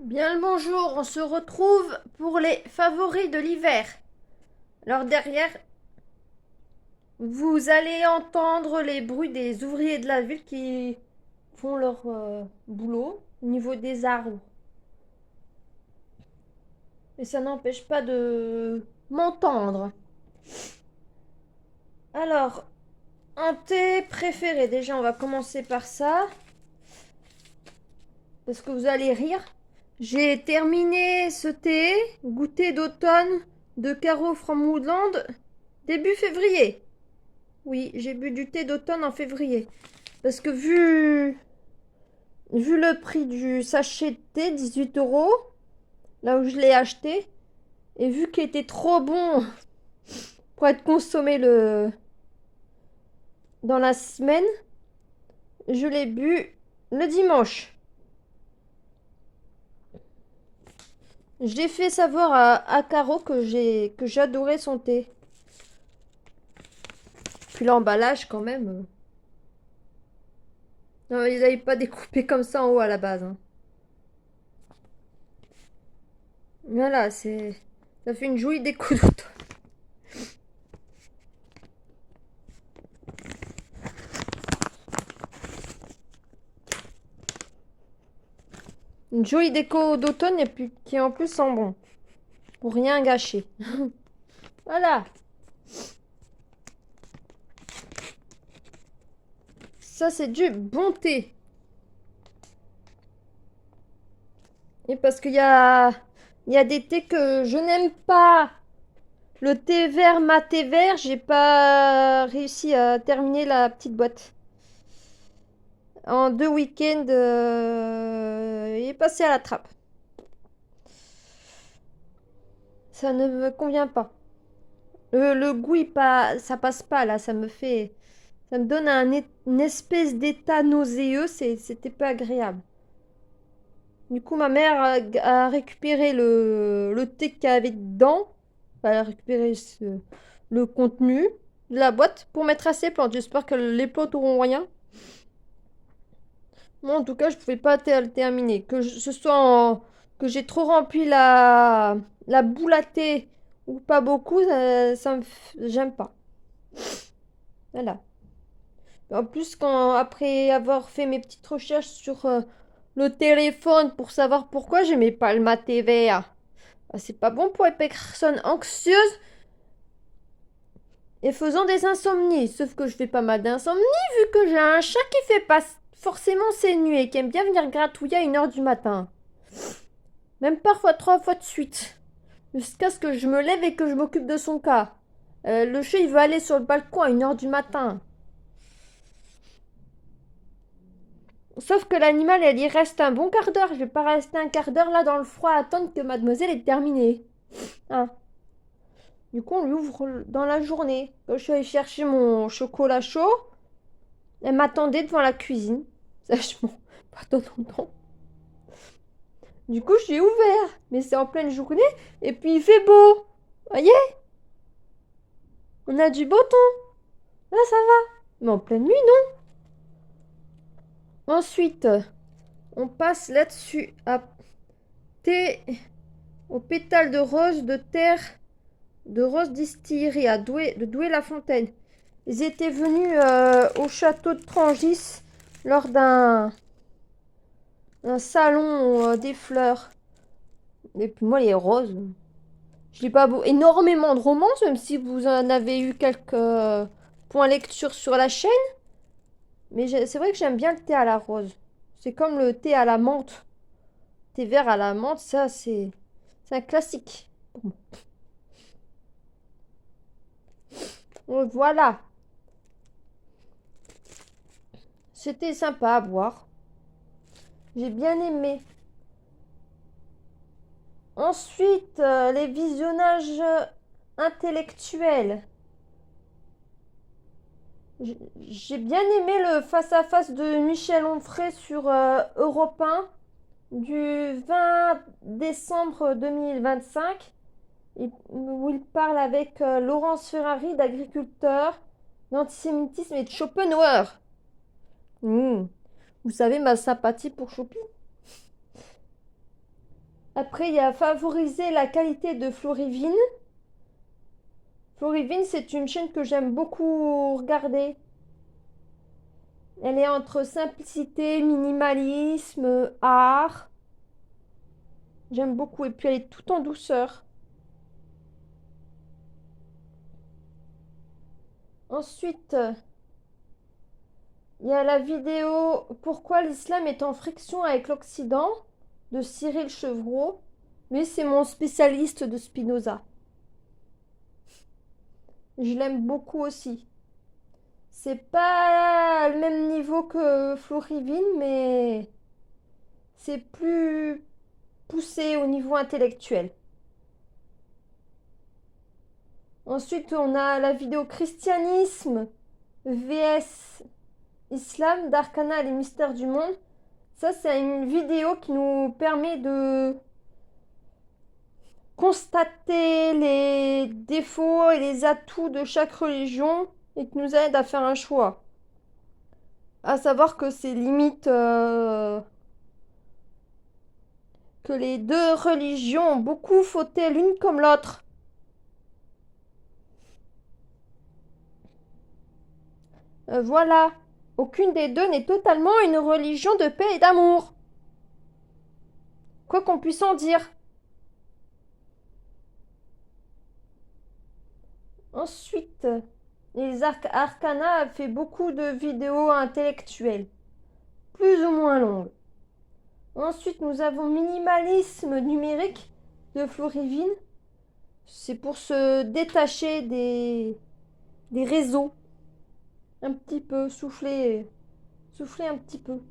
Bien le bonjour, on se retrouve pour les favoris de l'hiver. Alors derrière, vous allez entendre les bruits des ouvriers de la ville qui font leur boulot au niveau des arbres. Et ça n'empêche pas de m'entendre. Alors, un thé préféré, déjà on va commencer par ça, parce que vous allez rire. J'ai terminé ce thé, goûter d'automne de Caro from Woodland, début février. Oui, j'ai bu du thé d'automne en février. Parce que vu le prix du sachet de thé, 18 euros, là où je l'ai acheté, et vu qu'il était trop bon pour être consommé dans la semaine, je l'ai bu le dimanche. J'ai fait savoir à Caro que j'adorais son thé. Puis l'emballage quand même. Non, ils n'avaient pas découpé comme ça en haut à la base, hein. Voilà, ça fait une jolie déco d'automne. Une jolie déco d'automne et puis qui en plus sent bon. Pour rien gâcher. Voilà. Ça, c'est du bon thé. Et parce il y a des thés que je n'aime pas. Le thé vert, maté vert, j'ai pas réussi à terminer la petite boîte. En 2 week-ends, il est passé à la trappe. Ça ne me convient pas. Le goût, ça passe pas là. Ça me donne une espèce d'état nauséeux. C'était pas agréable. Du coup, ma mère a récupéré le thé qu'il y avait dedans. Elle a récupéré le contenu de la boîte pour mettre à ses plantes. J'espère que les plantes auront rien. Moi, en tout cas, je pouvais pas le terminer. Que j'ai trop rempli la boule à thé ou pas beaucoup, j'aime pas. Voilà. En plus, après avoir fait mes petites recherches sur le téléphone pour savoir pourquoi j'aimais pas le maté vert. Ah, c'est pas bon pour les personnes anxieuses et faisant des insomnies. Sauf que je fais pas mal d'insomnie vu que j'ai un chat qui fait pas forcément ses nuits et qui aime bien venir gratouiller à 1 heure du matin. Même parfois 3 fois de suite. Jusqu'à ce que je me lève et que je m'occupe de son cas. Le chat, il veut aller sur le balcon à 1 heure du matin. Sauf que l'animal, elle y reste un bon quart d'heure. Je vais pas rester un quart d'heure là dans le froid à attendre que mademoiselle ait terminé. Hein. Du coup, on lui ouvre dans la journée. Quand je suis allée chercher mon chocolat chaud, elle m'attendait devant la cuisine. Sachement, pas dans longtemps. Du coup, j'ai ouvert. Mais c'est en pleine journée. Et puis, il fait beau. Voyez? On a du beau temps. Là, ça va. Mais en pleine nuit, non. Ensuite, on passe là-dessus à thé aux pétales de rose de terre de rose distillerie à de Douai-la-Fontaine. Ils étaient venus au château de Trangis lors d'un salon des fleurs. Et puis moi, les roses, je lis pas énormément de romances, même si vous en avez eu quelques points lecture sur la chaîne. Mais c'est vrai que j'aime bien le thé à la rose. C'est comme le thé à la menthe. Thé vert à la menthe, ça, c'est un classique pour moi. Donc, voilà. C'était sympa à boire. J'ai bien aimé. Ensuite, les visionnages intellectuels. J'ai bien aimé le face-à-face de Michel Onfray sur Europe 1 du 20 décembre 2025, où il parle avec Laurence Ferrari d'agriculteurs, d'antisémitisme et de Schopenhauer. Vous savez ma sympathie pour Chopin. Après, il y a favoriser la qualité de Florivine. Florivine, c'est une chaîne que j'aime beaucoup regarder. Elle est entre simplicité, minimalisme, art. J'aime beaucoup. Et puis elle est tout en douceur. Ensuite, il y a la vidéo Pourquoi l'islam est en friction avec l'Occident de Cyril Chevreau. Lui, c'est mon spécialiste de Spinoza. Je l'aime beaucoup aussi. C'est pas le même niveau que Florivine, mais c'est plus poussé au niveau intellectuel. Ensuite, on a la vidéo Christianisme vs Islam, d'Arcana et les mystères du monde. Ça, c'est une vidéo qui nous permet de constater les défauts et les atouts de chaque religion et qui nous aide à faire un choix. À savoir que c'est limite que les deux religions ont beaucoup fauté l'une comme l'autre. Voilà. Aucune des deux n'est totalement une religion de paix et d'amour. Quoi qu'on puisse en dire. Ensuite, les Arcana a fait beaucoup de vidéos intellectuelles, plus ou moins longues. Ensuite, nous avons Minimalisme numérique de Florivine. C'est pour se détacher des réseaux. Un petit peu, souffler un petit peu.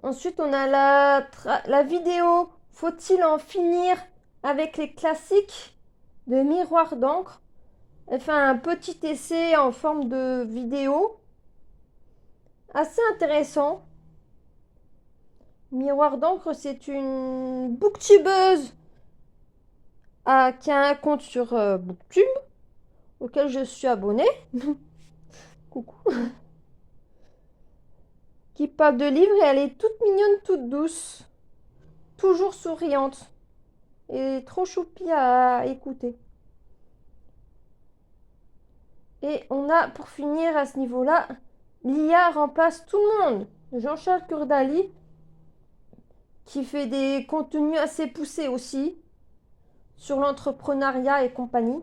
Ensuite, on a la vidéo Faut-il en finir avec les classiques de Miroir d'encre. Elle fait un petit essai en forme de vidéo. Assez intéressant. Miroir d'encre, c'est une booktubeuse qui a un compte sur Booktube auquel je suis abonnée. Coucou. Qui parle de livres et elle est toute mignonne, toute douce. Toujours souriante. Et trop choupie à écouter. Et on a, pour finir à ce niveau-là, l'IA remplace tout le monde. Jean-Charles Kurdali, qui fait des contenus assez poussés aussi, sur l'entrepreneuriat et compagnie,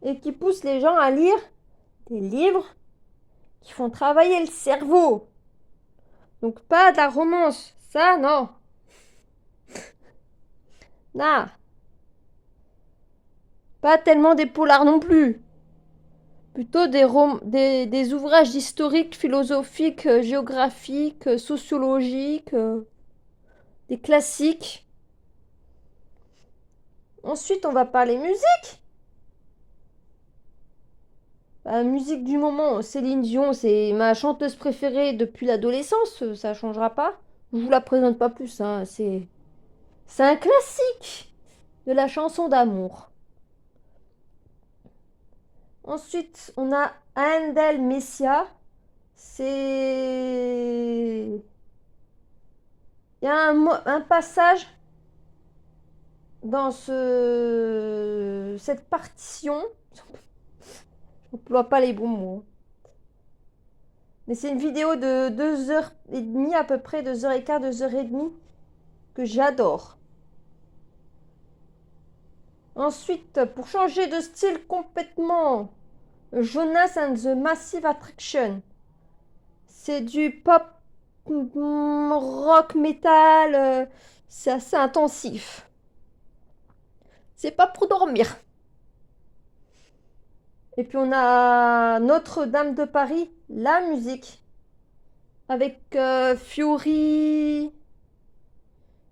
et qui pousse les gens à lire des livres qui font travailler le cerveau. Donc pas de la romance, ça non. Non. Pas tellement des polars non plus. Plutôt des ouvrages historiques, philosophiques, géographiques, sociologiques, des classiques. Ensuite, on va parler musique. La musique du moment, Céline Dion, c'est ma chanteuse préférée depuis l'adolescence, ça changera pas. Je vous la présente pas plus, hein. C'est un classique de la chanson d'amour. Ensuite, on a Handel Messia. C'est... Il y a un passage dans cette partition. Je n'emploie pas les bons mots. Mais c'est une vidéo de 2h30 à peu près, 2h15, 2h30, que j'adore. Ensuite, pour changer de style complètement, Jonas and the Massive Attraction. C'est du pop, rock, metal, c'est assez intensif. C'est pas pour dormir. Et puis on a Notre-Dame de Paris, la musique, avec Fiori,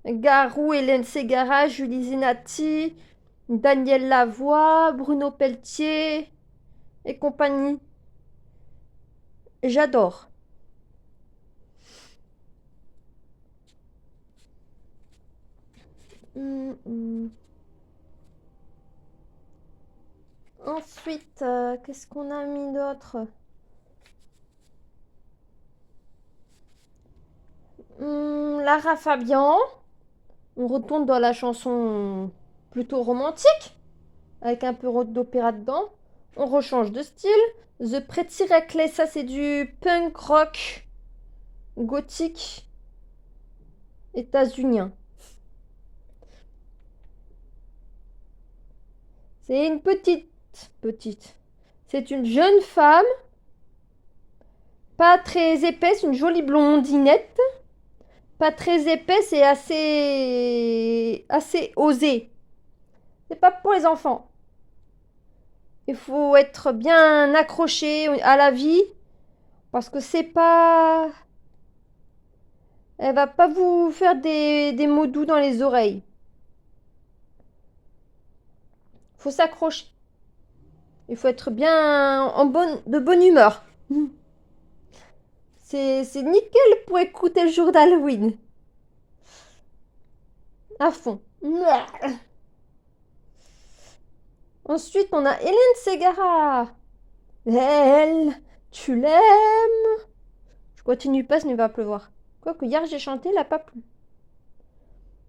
Garou, Hélène Ségara, Julie Zenati, Daniel Lavoie, Bruno Pelletier et compagnie. J'adore. Ensuite, qu'est-ce qu'on a mis d'autre? comme Lara Fabian. On retourne dans la chanson plutôt romantique, avec un peu d'opéra dedans. On rechange de style. The Pretty Reckless, ça c'est du punk rock gothique états-unien. C'est une petite. C'est une jeune femme, pas très épaisse, une jolie blondinette. Pas très épaisse et assez osée. C'est pas pour les enfants. Il faut être bien accroché à la vie parce que c'est pas. Elle va pas vous faire des mots doux dans les oreilles. Faut s'accrocher. Il faut être bien de bonne humeur. C'est nickel pour écouter le jour d'Halloween. À fond. Ensuite, on a Hélène Ségara. Elle, tu l'aimes? Je continue pas, sinon il va pleuvoir. Quoique hier j'ai chanté, elle a pas plu.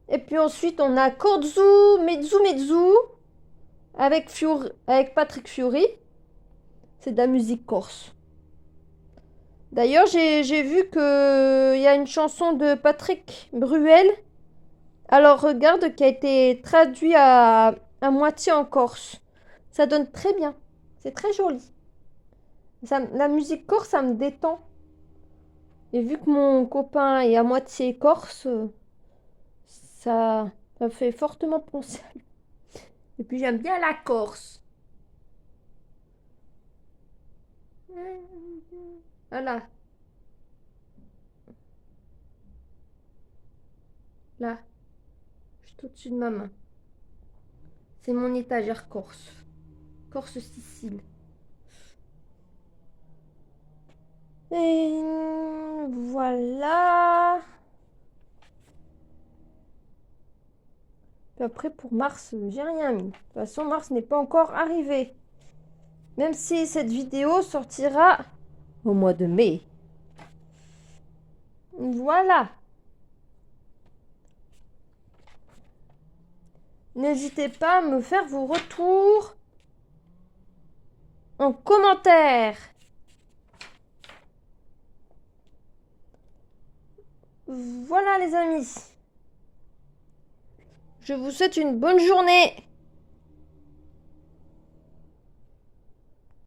Et puis ensuite, on a Korzu Metsu avec Patrick Fiori. C'est de la musique corse. D'ailleurs, j'ai vu qu'il y a une chanson de Patrick Bruel. Alors regarde, qui a été traduit à moitié en corse. Ça donne très bien. C'est très joli. La musique corse, ça me détend. Et vu que mon copain est à moitié corse, ça me fait fortement penser à lui. Et puis j'aime bien la Corse. Voilà. Là, juste au-dessus de ma main. C'est mon étagère corse. Corse Sicile. Et voilà. Puis après, pour Mars, j'ai rien mis. De toute façon, Mars n'est pas encore arrivé. Même si cette vidéo sortira au mois de mai. Voilà. N'hésitez pas à me faire vos retours en commentaire. Voilà les amis. Je vous souhaite une bonne journée.